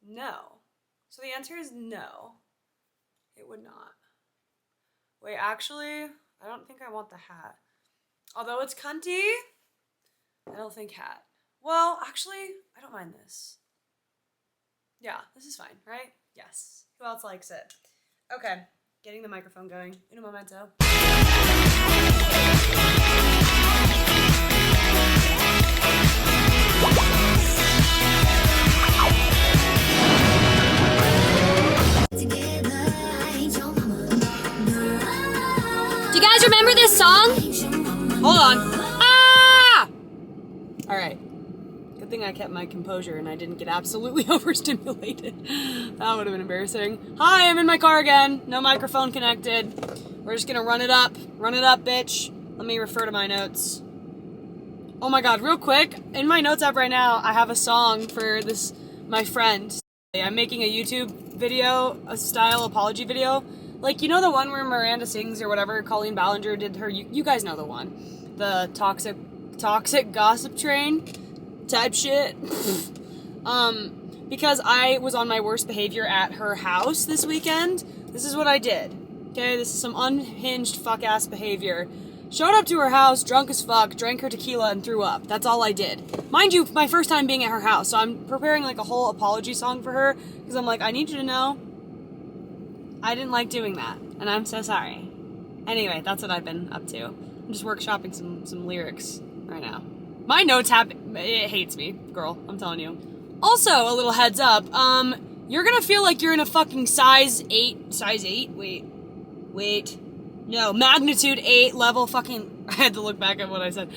No. So the answer is no. It would not. Wait, actually, I don't think I want the hat. Although it's cunty, I don't think hat. Well, actually, I don't mind this. Yeah, this is fine, right? Yes. Who else likes it? Okay, getting the microphone going. In a momento. Do you guys remember this song? Hold on. Ah! All right. Good thing I kept my composure and I didn't get absolutely overstimulated. That would have been embarrassing. Hi, I'm in my car again. No microphone connected. We're just gonna run it up. Run it up, bitch. Let me refer to my notes. Oh my god, real quick. In my notes app right now, I have a song for this, my friend. I'm making a YouTube video, a style apology video. Like, you know the one where Miranda sings or whatever, Colleen Ballinger did her, you guys know the one. The toxic gossip train type shit. Because I was on my worst behavior at her house this weekend, this is what I did. Okay, this is some unhinged fuck-ass behavior. Showed up to her house, drunk as fuck, drank her tequila, and threw up. That's all I did. Mind you, my first time being at her house, so I'm preparing like a whole apology song for her, because I'm like, I need you to know I didn't like doing that, and I'm so sorry. Anyway, that's what I've been up to. I'm just workshopping some lyrics right now. My notes it hates me, girl, I'm telling you. Also, a little heads up, you're gonna feel like you're in a fucking size 8, no, magnitude 8 level fucking, I had to look back at what I said,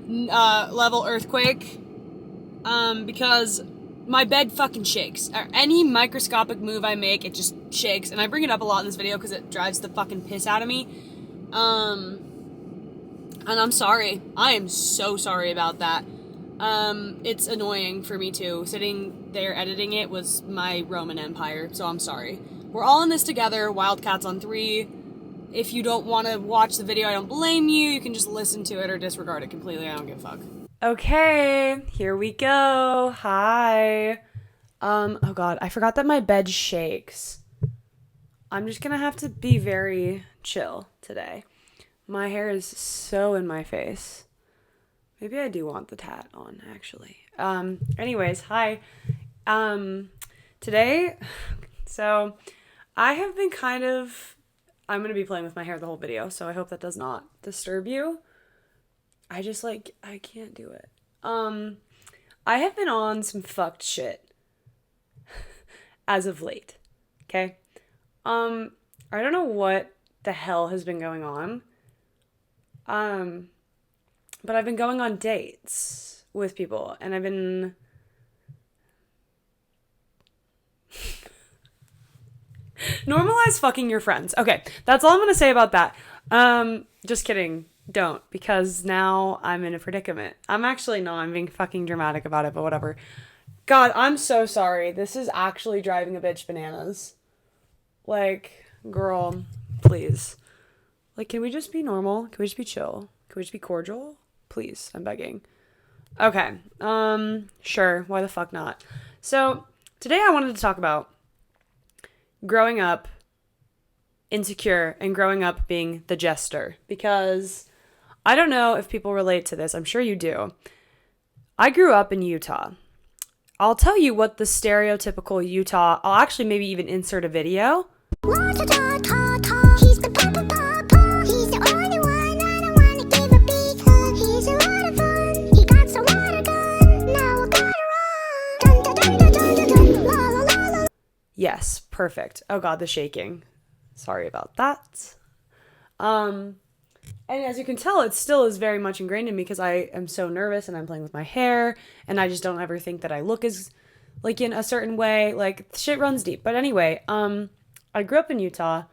level earthquake, because my bed fucking shakes. Any microscopic move I make, it just shakes. And I bring it up a lot in this video because it drives the fucking piss out of me. And I'm sorry. I am so sorry about that. It's annoying for me too. Sitting there editing it was my Roman Empire, so I'm sorry. We're all in this together, Wildcats on 3. If you don't want to watch the video, I don't blame you. You can just listen to it or disregard it completely. I don't give a fuck. Okay, here we go. Hi. Oh god, I forgot that my bed shakes. I'm just gonna have to be very chill today. My hair is so in my face. Maybe I do want the tat on, actually. Anyways, hi. Today, so I have been I'm gonna be playing with my hair the whole video, so I hope that does not disturb you. I can't do it. I have been on some fucked shit as of late, okay? I don't know what the hell has been going on, but I've been going on dates with people, and I've been... Normalize fucking your friends. Okay, that's all I'm gonna say about that. Just kidding. Don't, because now I'm in a predicament. I'm actually not. I'm being fucking dramatic about it, but whatever. God, I'm so sorry. This is actually driving a bitch bananas. Like, girl, please. Like, can we just be normal? Can we just be chill? Can we just be cordial? Please, I'm begging. Okay, sure. Why the fuck not? So, today I wanted to talk about growing up insecure and growing up being the jester, because I don't know if people relate to this. I'm sure you do. I grew up in Utah. I'll tell you what the stereotypical Utah, I'll actually maybe even insert a video. Yes, perfect. Oh god, the shaking. Sorry about that. And as you can tell, it still is very much ingrained in me because I am so nervous and I'm playing with my hair and I just don't ever think that I look as, like, in a certain way. Like, shit runs deep. But anyway, I grew up in Utah.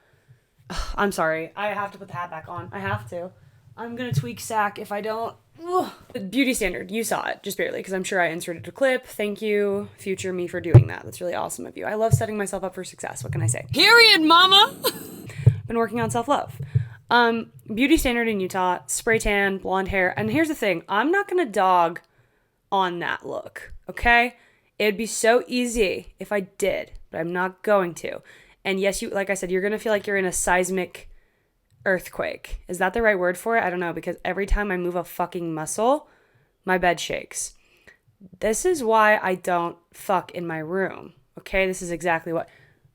I'm sorry. I have to put the hat back on. I have to. I'm gonna tweak sack if I don't. Ugh. The beauty standard. You saw it, just barely, because I'm sure I inserted a clip. Thank you, future me, for doing that. That's really awesome of you. I love setting myself up for success. What can I say? Period, mama! Been working on self-love. Beauty standard in Utah, spray tan, blonde hair. And here's the thing. I'm not going to dog on that look, okay? It'd be so easy if I did, but I'm not going to. And yes, you, like I said, you're going to feel like you're in a seismic earthquake. Is that the right word for it? I don't know, because every time I move a fucking muscle, my bed shakes. This is why I don't fuck in my room. Okay, this is exactly what.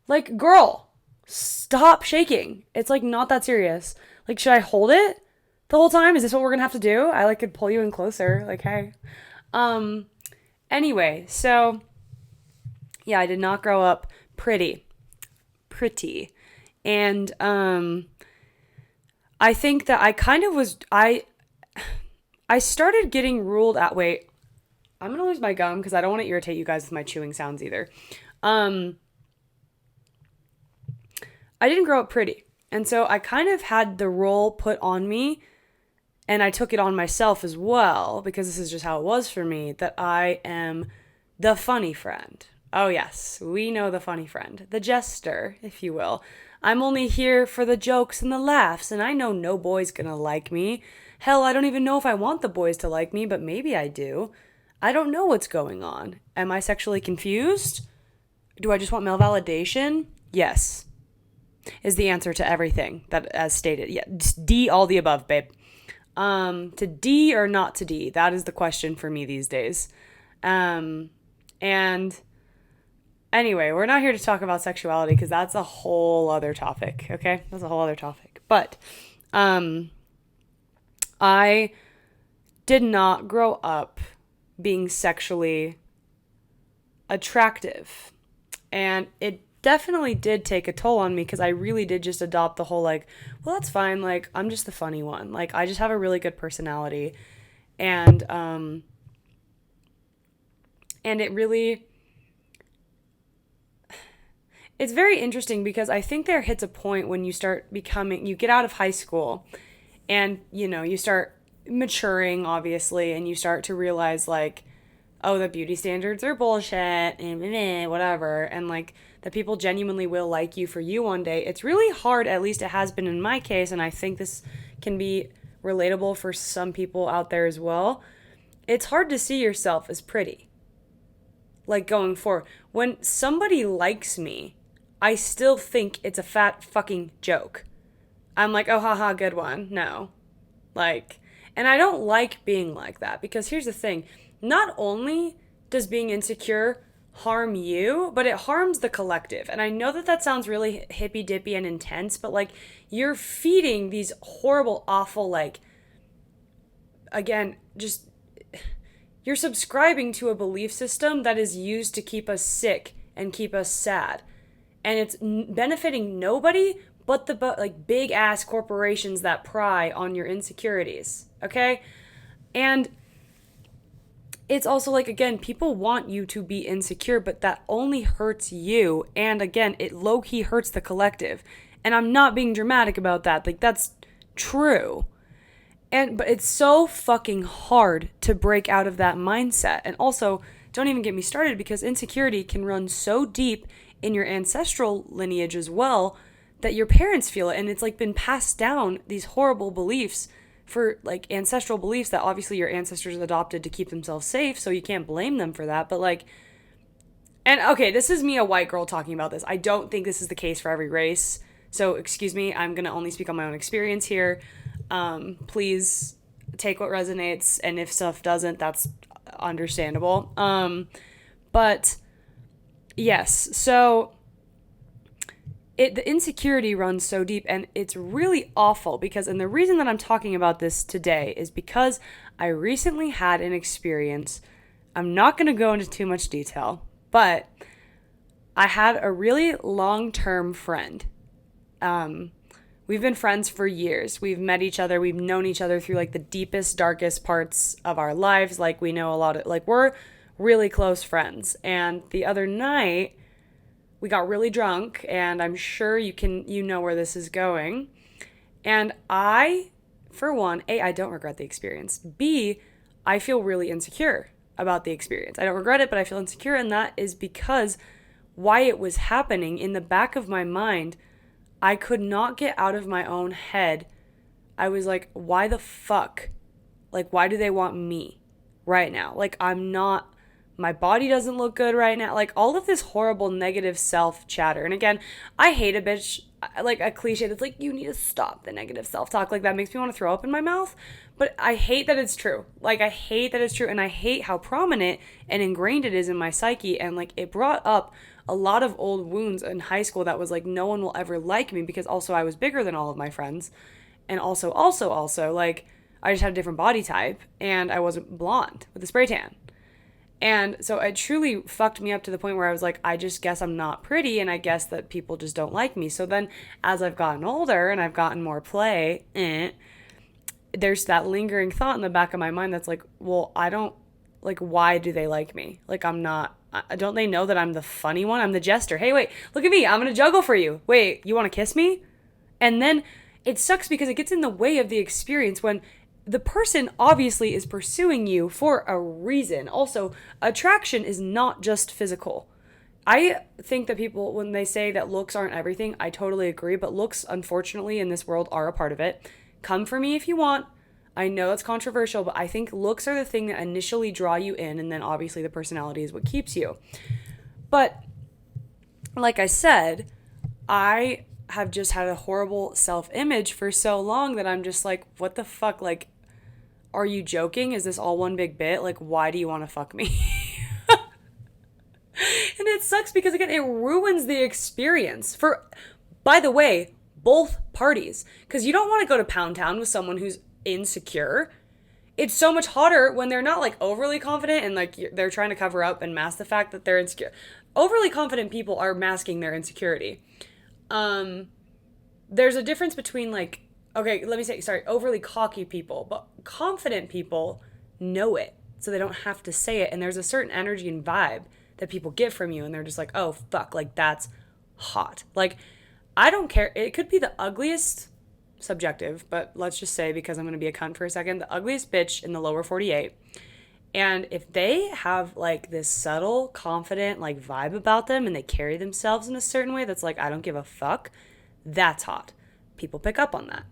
Like, girl, stop shaking. It's like not that serious. Like, should I hold it the whole time? Is this what we're gonna have to do? I like could pull you in closer. Like, hey. Anyway, so yeah, I did not grow up pretty. And I think that I kind of was I started getting ruled out. Wait, I'm gonna lose my gum because I don't want to irritate you guys with my chewing sounds either. I didn't grow up pretty. And so I kind of had the role put on me, and I took it on myself as well, because this is just how it was for me, that I am the funny friend. Oh yes, we know the funny friend, the jester, if you will. I'm only here for the jokes and the laughs, and I know no boy's gonna like me. Hell, I don't even know if I want the boys to like me, but maybe I do. I don't know what's going on. Am I sexually confused? Do I just want male validation? Yes. Is the answer to everything that as stated. Yeah, D, all the above, babe. To D or not to D? That is the question for me these days. And anyway, we're not here to talk about sexuality because that's a whole other topic, okay? That's a whole other topic. But I did not grow up being sexually attractive. And it definitely did take a toll on me because I really did just adopt the whole like, well, that's fine. Like, I'm just the funny one. Like, I just have a really good personality. And it really, it's very interesting because I think there hits a point when you start becoming, you get out of high school and, you know, you start maturing, obviously, and you start to realize like, oh, the beauty standards are bullshit and whatever. And like, that people genuinely will like you for you one day. It's really hard, at least it has been in my case, and I think this can be relatable for some people out there as well. It's hard to see yourself as pretty. Like, going forward. When somebody likes me, I still think it's a fat fucking joke. I'm like, oh, haha, good one. No. Like, and I don't like being like that, because here's the thing. Not only does being insecure harm you, but it harms the collective. And I know that that sounds really hippy-dippy and intense, but like, you're feeding these horrible, awful, like, again, just, you're subscribing to a belief system that is used to keep us sick and keep us sad. And it's benefiting nobody but the like big ass corporations that pry on your insecurities. Okay? And it's also like, again, people want you to be insecure, but that only hurts you. And again, it low-key hurts the collective. And I'm not being dramatic about that. Like, that's true. But it's so fucking hard to break out of that mindset. And also, don't even get me started, because insecurity can run so deep in your ancestral lineage as well that your parents feel it. And it's like been passed down, these horrible beliefs, for like ancestral beliefs that obviously your ancestors adopted to keep themselves safe, so you can't blame them for that. But like, and okay, this is me, a white girl, talking about this. I don't think this is the case for every race, so excuse me, I'm gonna only speak on my own experience here. Please take what resonates, and if stuff doesn't, that's understandable. But yes, so the insecurity runs so deep, and it's really awful because, and the reason that I'm talking about this today is because I recently had an experience. I'm not going to go into too much detail, but I had a really long-term friend. We've been friends for years. We've met each other. We've known each other through like the deepest, darkest parts of our lives. Like, we know a lot of, like, we're really close friends. And the other night, we got really drunk, and I'm sure you know where this is going. And I, for one, A, I don't regret the experience. B, I feel really insecure about the experience. I don't regret it, but I feel insecure, and that is because why it was happening in the back of my mind, I could not get out of my own head. I was like, why the fuck? Like, why do they want me right now? Like, I'm not my body doesn't look good right now. Like, all of this horrible negative self-chatter. And again, I hate a bitch, like a cliche that's like, you need to stop the negative self-talk. Like, that makes me want to throw up in my mouth. But I hate that it's true. Like, I hate that it's true. And I hate how prominent and ingrained it is in my psyche. And, like, it brought up a lot of old wounds in high school that was like, no one will ever like me, because also I was bigger than all of my friends. And also, like, I just had a different body type, and I wasn't blonde with a spray tan. And so it truly fucked me up to the point where I was like, I just guess I'm not pretty, and I guess that people just don't like me. So then as I've gotten older and I've gotten more play, there's that lingering thought in the back of my mind that's like, well, I don't, like, why do they like me? Like, don't they know that I'm the funny one? I'm the jester. Hey, wait, look at me. I'm going to juggle for you. Wait, you want to kiss me? And then it sucks because it gets in the way of the experience when the person obviously is pursuing you for a reason. Also, attraction is not just physical. I think that people, when they say that looks aren't everything, I totally agree, but looks, unfortunately, in this world are a part of it. Come for me if you want. I know it's controversial, but I think looks are the thing that initially draw you in, and then obviously the personality is what keeps you. But like I said, I have just had a horrible self-image for so long that I'm just like, what the fuck? Like, are you joking? Is this all one big bit? Like, why do you want to fuck me? And it sucks because, again, it ruins the experience for, by the way, both parties. Because you don't want to go to Pound Town with someone who's insecure. It's so much hotter when they're not, like, overly confident and, like, they're trying to cover up and mask the fact that they're insecure. Overly confident people are masking their insecurity. There's a difference between, like, okay, let me say, sorry, overly cocky people, but confident people know it, so they don't have to say it, and there's a certain energy and vibe that people get from you, and they're just like, oh, fuck, like, that's hot. Like, I don't care, it could be the ugliest, subjective, but let's just say, because I'm going to be a cunt for a second, the ugliest bitch in the lower 48, and if they have, like, this subtle, confident, like, vibe about them, and they carry themselves in a certain way that's like, I don't give a fuck, that's hot. People pick up on that.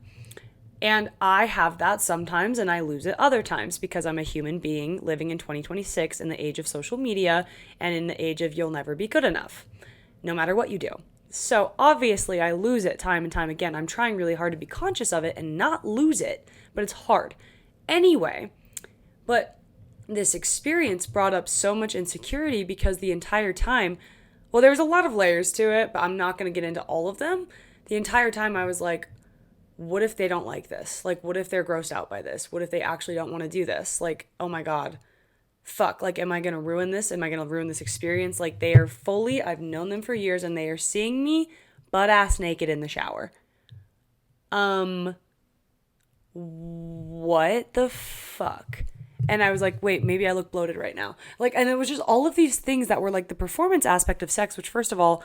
And I have that sometimes, and I lose it other times, because I'm a human being living in 2026 in the age of social media and in the age of you'll never be good enough, no matter what you do. So obviously I lose it time and time again. I'm trying really hard to be conscious of it and not lose it, but it's hard. Anyway, but this experience brought up so much insecurity because the entire time, well, there was a lot of layers to it, but I'm not going to get into all of them. The entire time I was like, what if they don't like this? Like, what if they're grossed out by this? What if they actually don't want to do this? Like, oh my God, fuck, like, am I going to ruin this? Am I going to ruin this experience? Like, they are fully, I've known them for years, and they are seeing me butt-ass naked in the shower. What the fuck? And I was like, wait, maybe I look bloated right now. Like, and it was just all of these things that were like the performance aspect of sex, which, first of all,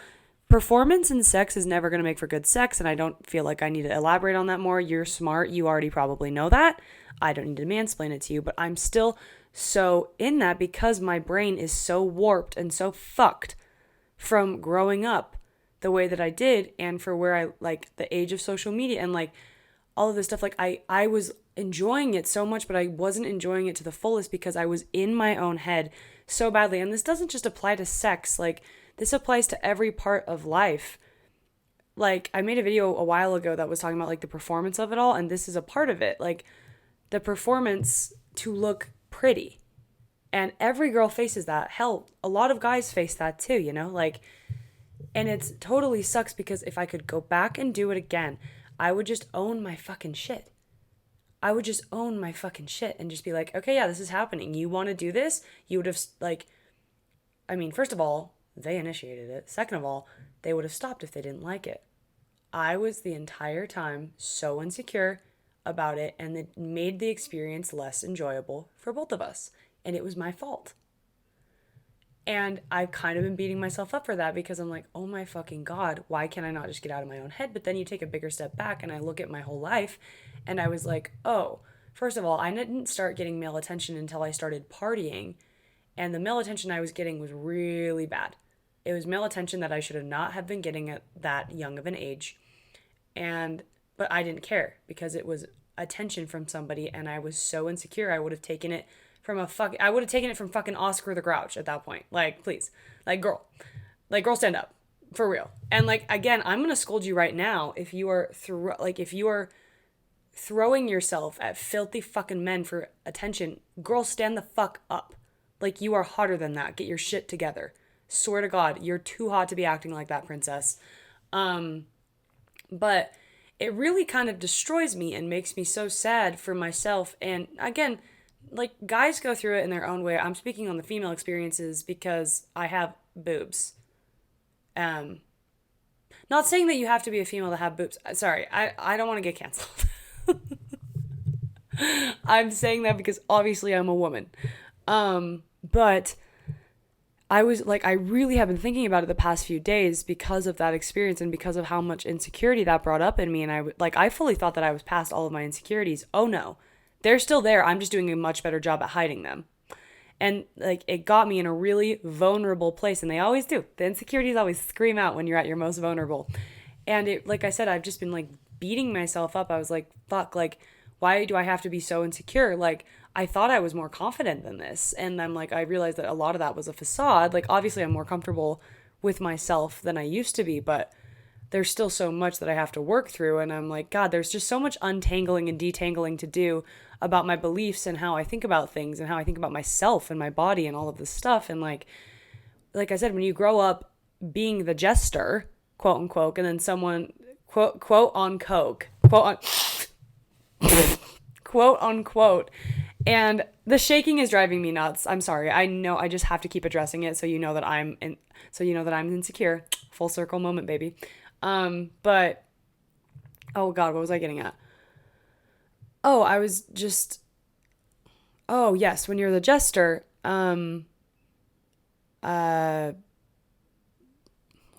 performance in sex is never going to make for good sex, and I don't feel like I need to elaborate on that more. You're smart. You already probably know that. I don't need to mansplain it to you, but I'm still so in that because my brain is so warped and so fucked from growing up the way that I did, and for where I, like, the age of social media and, like, all of this stuff. Like, I was enjoying it so much, but I wasn't enjoying it to the fullest because I was in my own head so badly. And this doesn't just apply to sex. Like, this applies to every part of life. Like, I made a video a while ago that was talking about, like, the performance of it all, and this is a part of it. Like, the performance to look pretty. And every girl faces that. Hell, a lot of guys face that too, you know? Like, and it's totally sucks because if I could go back and do it again, I would just own my fucking shit. I would just own my fucking shit and just be like, okay, yeah, this is happening. You want to do this? You would have, like, I mean, first of all, they initiated it. Second of all, they would have stopped if they didn't like it. I was the entire time so insecure about it, and it made the experience less enjoyable for both of us. And it was my fault. And I've kind of been beating myself up for that because I'm like, oh my fucking God, why can I not just get out of my own head? But then you take a bigger step back and I look at my whole life and I was like, oh, first of all, I didn't start getting male attention until I started partying. And the male attention I was getting was really bad. It was male attention that I should have not have been getting at that young of an age. But I didn't care because it was attention from somebody and I was so insecure I would have taken it from I would have taken it from fucking Oscar the Grouch at that point. Like, please. Like, girl, stand up. For real. And like, again, I'm going to scold you right now if you are throwing yourself at filthy fucking men for attention. Girl, stand the fuck up. Like, you are hotter than that. Get your shit together. Swear to God, you're too hot to be acting like that, princess. But it really kind of destroys me and makes me so sad for myself. And again, like, guys go through it in their own way. I'm speaking on the female experiences because I have boobs. Not saying that you have to be a female to have boobs. Sorry, I don't want to get canceled. I'm saying that because obviously I'm a woman. But I was like, I really have been thinking about it the past few days because of that experience and because of how much insecurity that brought up in me. And I fully thought that I was past all of my insecurities. Oh no, they're still there. I'm just doing a much better job at hiding them. And like, it got me in a really vulnerable place, and they always do. The insecurities always scream out when you're at your most vulnerable. And it, like I said, I've just been like beating myself up. I was like, fuck, like, why do I have to be so insecure? Like, I thought I was more confident than this. And I'm like, I realized that a lot of that was a facade. Like, obviously I'm more comfortable with myself than I used to be, but there's still so much that I have to work through. And I'm like, God, there's just so much untangling and detangling to do about my beliefs and how I think about things and how I think about myself and my body and all of this stuff. And like I said, when you grow up being the jester, quote unquote, and then someone quote on coke, quote unquote, and the shaking is driving me nuts. I'm sorry. I know I just have to keep addressing it so you know that I'm insecure. Full circle moment, baby. But oh God, what was I getting at? Oh, I was just, oh yes, when you're the jester, why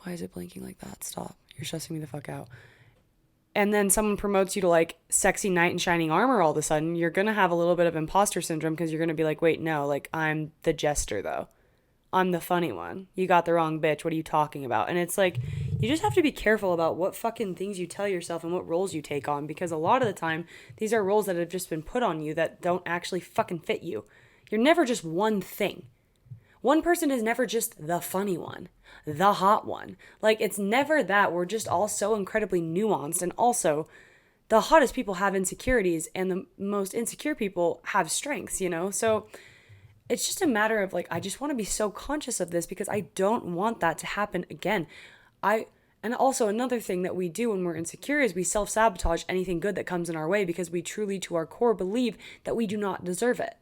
is it blinking like that? Stop. You're stressing me the fuck out. And then someone promotes you to like sexy knight in shining armor all of a sudden, you're going to have a little bit of imposter syndrome because you're going to be like, wait, no, like I'm the jester though. I'm the funny one. You got the wrong bitch. What are you talking about? And it's like, you just have to be careful about what fucking things you tell yourself and what roles you take on, because a lot of the time, these are roles that have just been put on you that don't actually fucking fit you. You're never just one thing. One person is never just the funny one, the hot one. Like, it's never that. We're just all so incredibly nuanced. And also, the hottest people have insecurities and the most insecure people have strengths, you know? So it's just a matter of like, I just want to be so conscious of this because I don't want that to happen again. And also another thing that we do when we're insecure is we self-sabotage anything good that comes in our way because we truly to our core believe that we do not deserve it.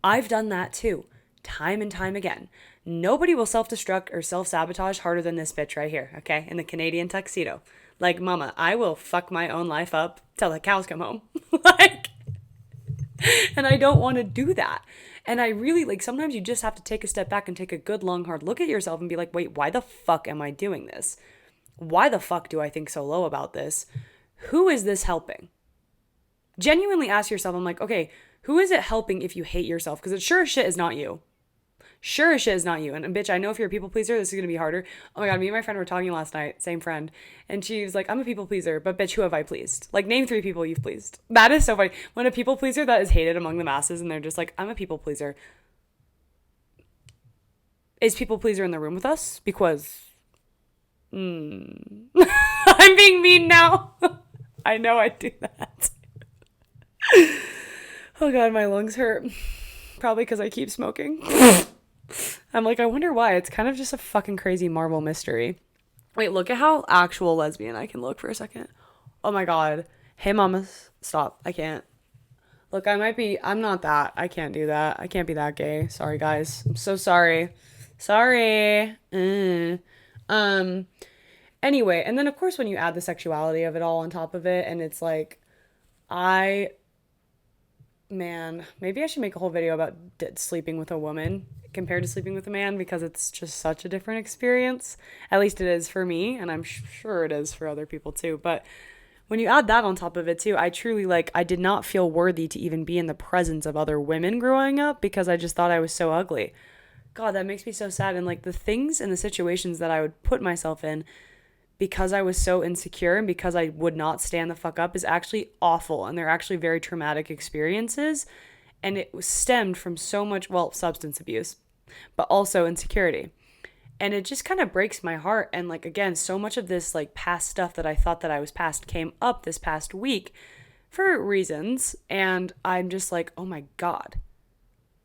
I've done that too, time and time again. Nobody will self-destruct or self-sabotage harder than this bitch right here, okay? In the Canadian tuxedo. Like, mama, I will fuck my own life up till the cows come home. Like, and I don't want to do that. And I really, like, sometimes you just have to take a step back and take a good, long, hard look at yourself and be like, wait, why the fuck am I doing this? Why the fuck do I think so low about this? Who is this helping? Genuinely ask yourself, I'm like, okay, who is it helping if you hate yourself? Because it sure as shit is not you. Sure as shit is not you. And bitch, I know if you're a people pleaser, this is going to be harder. Oh my God, me and my friend were talking last night, same friend. And she was like, I'm a people pleaser, but bitch, who have I pleased? Like, name 3 people you've pleased. That is so funny. When a people pleaser that is hated among the masses and they're just like, I'm a people pleaser. Is people pleaser in the room with us? Because, I'm being mean now. I know I do that. Oh God, my lungs hurt. Probably because I keep smoking. I'm like, I wonder why. It's kind of just a fucking crazy Marvel mystery. Wait, look at how actual lesbian I can look for a second. Oh my God. Hey, mamas. Stop. I can't. Look, I'm not that. I can't do that. I can't be that gay. Sorry, guys. I'm so sorry. Sorry. Anyway, and then of course when you add the sexuality of it all on top of it, and it's like, maybe I should make a whole video about sleeping with a woman compared to sleeping with a man, because it's just such a different experience. At least it is for me, and I'm sure it is for other people too. But when you add that on top of it too, I truly, like, I did not feel worthy to even be in the presence of other women growing up because I just thought I was so ugly. God, that makes me so sad. And like the things and the situations that I would put myself in because I was so insecure and because I would not stand the fuck up is actually awful. And they're actually very traumatic experiences. And it was stemmed from so much, well, substance abuse, but also insecurity. And it just kind of breaks my heart. And like, again, so much of this like past stuff that I thought that I was past came up this past week for reasons. And I'm just like, oh my God,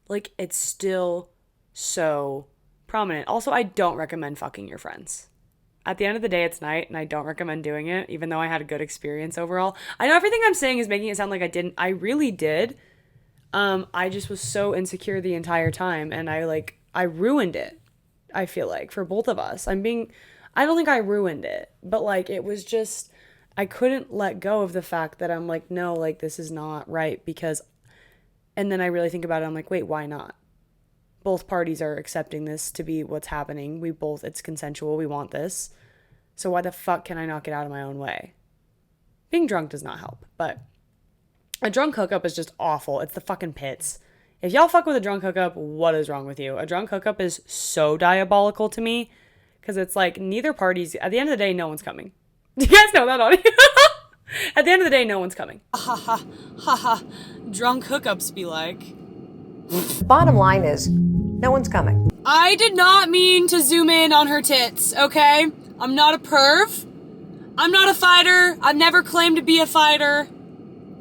like it's still so prominent. Also, I don't recommend fucking your friends. At the end of the day, it's night, and I don't recommend doing it, even though I had a good experience overall. I know everything I'm saying is making it sound like I didn't. I really did. I just was so insecure the entire time, and I ruined it, I feel like, for both of us. I don't think I ruined it, but like, it was just, I couldn't let go of the fact that I'm like, no, like, this is not right, because, and then I really think about it, I'm like, wait, why not? Both parties are accepting this to be what's happening. It's consensual. We want this. So why the fuck can I not get out of my own way? Being drunk does not help, but a drunk hookup is just awful. It's the fucking pits. If y'all fuck with a drunk hookup, what is wrong with you? A drunk hookup is so diabolical to me because it's like neither party's, at the end of the day, no one's coming. Do you guys know that already? At the end of the day, no one's coming. Ha ha, ha ha. Drunk hookups be like. Bottom line is, no one's coming. I did not mean to zoom in on her tits, okay? I'm not a perv. I'm not a fighter. I've never claimed to be a fighter.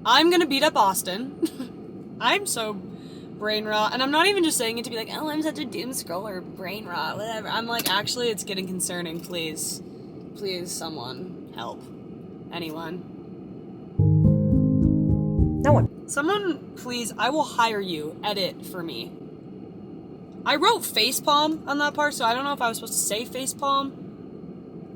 I'm gonna beat up Austin. I'm so brain rot. And I'm not even just saying it to be like, oh, I'm such a doom scroller, brain rot, whatever. I'm like, actually, it's getting concerning. Please. Please, someone, help. Anyone. No one. Someone, please, I will hire you. Edit for me. I wrote facepalm on that part, so I don't know if I was supposed to say facepalm.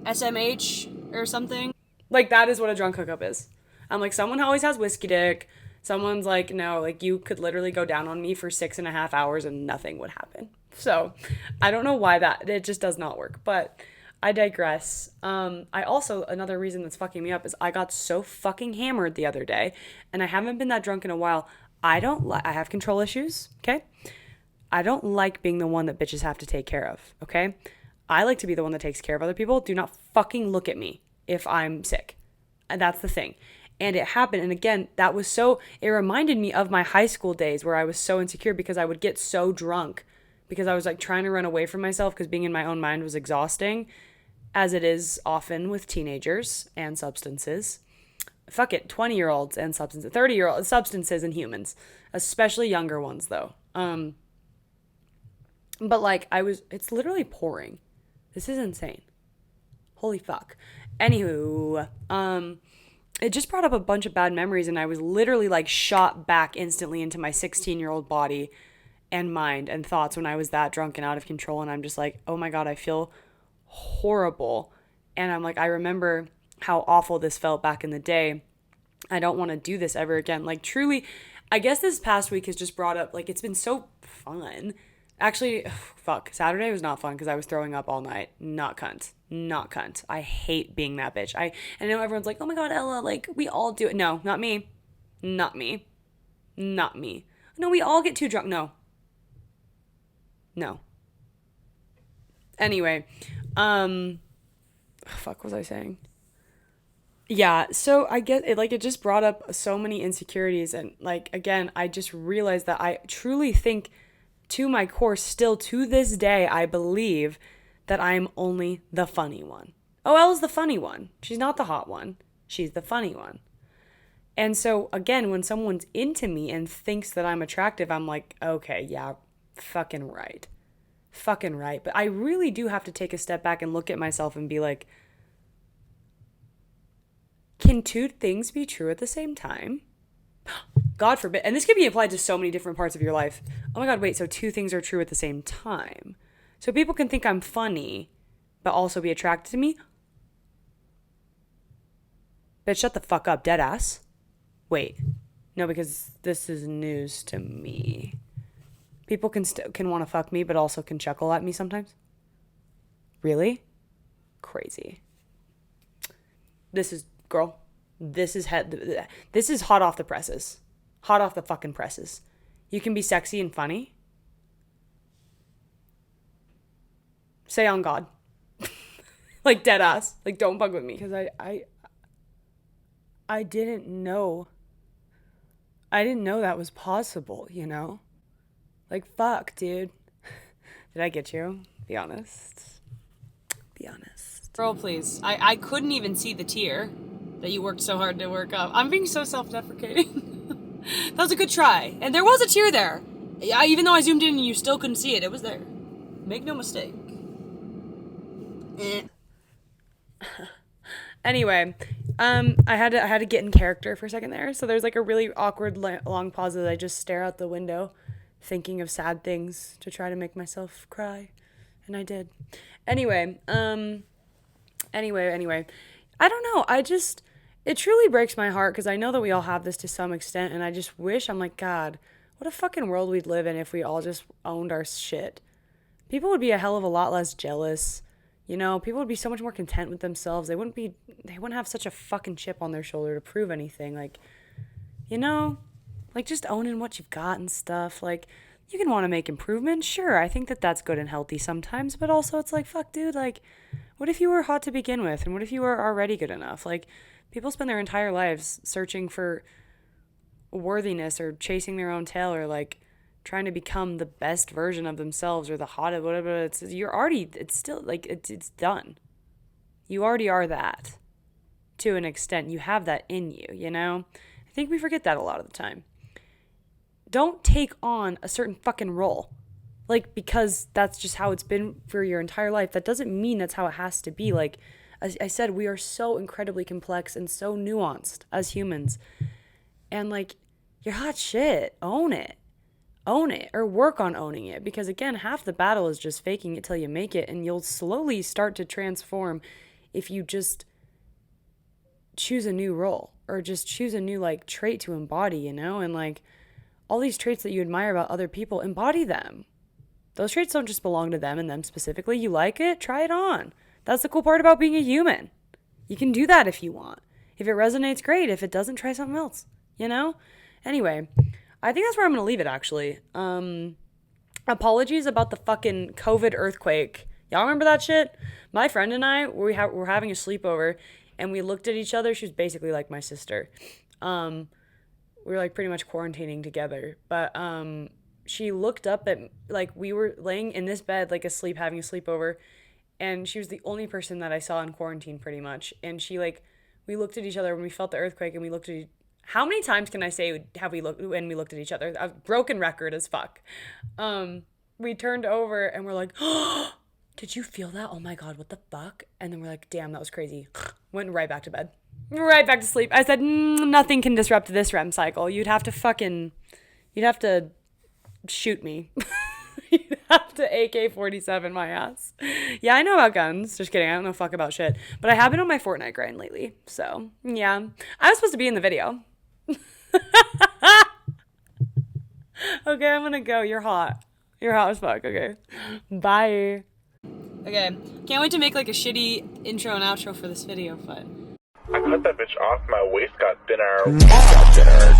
SMH or something. Like, that is what a drunk hookup is. I'm like, someone always has whiskey dick. Someone's like, no, like, you could literally go down on me for 6.5 hours and nothing would happen. So, I don't know why it just does not work, but I digress. I also, another reason that's fucking me up is I got so fucking hammered the other day, and I haven't been that drunk in a while. I have control issues, okay? I don't like being the one that bitches have to take care of, okay? I like to be the one that takes care of other people. Do not fucking look at me if I'm sick. And that's the thing. And it happened. And again, it reminded me of my high school days where I was so insecure because I would get so drunk because I was like trying to run away from myself because being in my own mind was exhausting, as it is often with teenagers and substances. Fuck it, 20-year-olds and substances, 30-year-olds, substances and humans, especially younger ones though. But like it's literally pouring. This is insane. Holy fuck. Anywho, it just brought up a bunch of bad memories, and I was literally like shot back instantly into my 16-year-old body and mind and thoughts when I was that drunk and out of control. And I'm just like, oh my God, I feel horrible. And I'm like, I remember how awful this felt back in the day. I don't want to do this ever again. Like, truly, I guess this past week has just brought up, like, it's been so fun. Actually, fuck, Saturday was not fun because I was throwing up all night. Not cunt. I hate being that bitch. I know everyone's like, oh my God, Ella, like, we all do it. No, not me. No, we all get too drunk. No. Anyway, fuck, what was I saying? Yeah, so I guess it just brought up so many insecurities, and like, again, I just realized that I truly think to my core, still to this day, I believe that I'm only the funny one. Oh, Ella's the funny one. She's not the hot one. She's the funny one. And so, again, when someone's into me and thinks that I'm attractive, I'm like, okay, yeah, fucking right. But I really do have to take a step back and look at myself and be like, can two things be true at the same time? God forbid. And this could be applied to so many different parts of your life. Oh my God, wait, so two things are true at the same time. So people can think I'm funny, but also be attracted to me? Bitch, shut the fuck up, deadass. Wait. No, because this is news to me. People can want to fuck me, but also can chuckle at me sometimes? Really? Crazy. This is hot off the presses. Hot off the fucking presses. You can be sexy and funny. Say on God. Like, dead ass. Like, don't bug with me. Because I didn't know I didn't know that was possible, you know? Like, fuck, dude. Did I get you? Be honest. Be honest. Girl, please. I couldn't even see the tear that you worked so hard to work up. I'm being so self-deprecating. That was a good try. And there was a tear there. Even though I zoomed in and you still couldn't see it, it was there. Make no mistake. Anyway, I had to get in character for a second there. So there's like a really awkward long pause that I just stare out the window, thinking of sad things to try to make myself cry, and I did. Anyway, I don't know. It truly breaks my heart because I know that we all have this to some extent, and I just wish, I'm like, God, what a fucking world we'd live in if we all just owned our shit. People would be a hell of a lot less jealous. You know, people would be so much more content with themselves. They wouldn't have such a fucking chip on their shoulder to prove anything. Like, you know, like just owning what you've got and stuff. Like, you can want to make improvements. Sure, I think that that's good and healthy sometimes. But also it's like, fuck, dude, like, what if you were hot to begin with? And what if you were already good enough? Like, people spend their entire lives searching for worthiness or chasing their own tail or like trying to become the best version of themselves or the hottest, whatever. It's still like, it's done. You already are that to an extent. You have that in you, you know? I think we forget that a lot of the time. Don't take on a certain fucking role. Like, because that's just how it's been for your entire life. That doesn't mean that's how it has to be. Like, as I said, we are so incredibly complex and so nuanced as humans. And like, you're hot shit. Own it. Own it, or work on owning it, because again, half the battle is just faking it till you make it, and you'll slowly start to transform if you just choose a new role or just choose a new like trait to embody, you know? And like all these traits that you admire about other people, embody them. Those traits don't just belong to them and them specifically. You like it, try it on. That's the cool part about being a human. You can do that if you want. If it resonates, great. If it doesn't, try something else, you know? Anyway, I think that's where I'm going to leave it, actually. Apologies about the fucking COVID earthquake. Y'all remember that shit? My friend and I, were having a sleepover, and we looked at each other. She was basically like my sister. We were, like, pretty much quarantining together. But she looked up at, like, we were laying in this bed, like, asleep, having a sleepover, and she was the only person that I saw in quarantine, pretty much. And she, like, we looked at each other when we felt the earthquake, and we looked at how many times can I say have we looked when we looked at each other? A broken record as fuck. We turned over and we're like, oh, did you feel that? Oh my God, what the fuck? And then we're like, damn, that was crazy. Went right back to bed. Right back to sleep. I said, nothing can disrupt this REM cycle. You'd have to shoot me. You'd have to AK-47 my ass. Yeah, I know about guns. Just kidding. I don't know fuck about shit. But I have been on my Fortnite grind lately. So, yeah. I was supposed to be in the video. Okay, I'm gonna go. You're hot. You're hot as fuck. Okay. Bye. Okay. Can't wait to make like a shitty intro and outro for this video, but I cut that bitch off, my waist got thinner,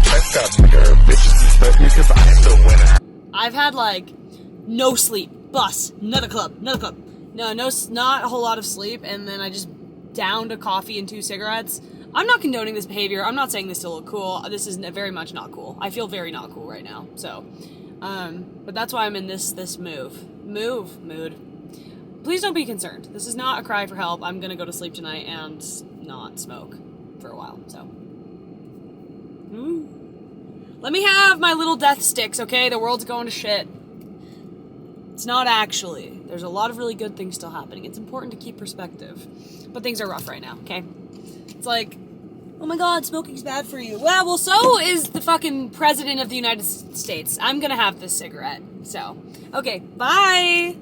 chest got bigger, bitches respect me cause I'm the winner. I've had like no sleep, bus, another club. No, not a whole lot of sleep, and then I just downed a coffee and 2 cigarettes. I'm not condoning this behavior. I'm not saying this to look cool. This is very much not cool. I feel very not cool right now. So, but that's why I'm in this mood. Please don't be concerned. This is not a cry for help. I'm gonna go to sleep tonight and not smoke for a while. So, let me have my little death sticks, okay? The world's going to shit. It's not actually. There's a lot of really good things still happening. It's important to keep perspective. But things are rough right now, okay? It's like, oh my God, smoking's bad for you. Well, so is the fucking president of the United States. I'm gonna have this cigarette. So, okay, bye!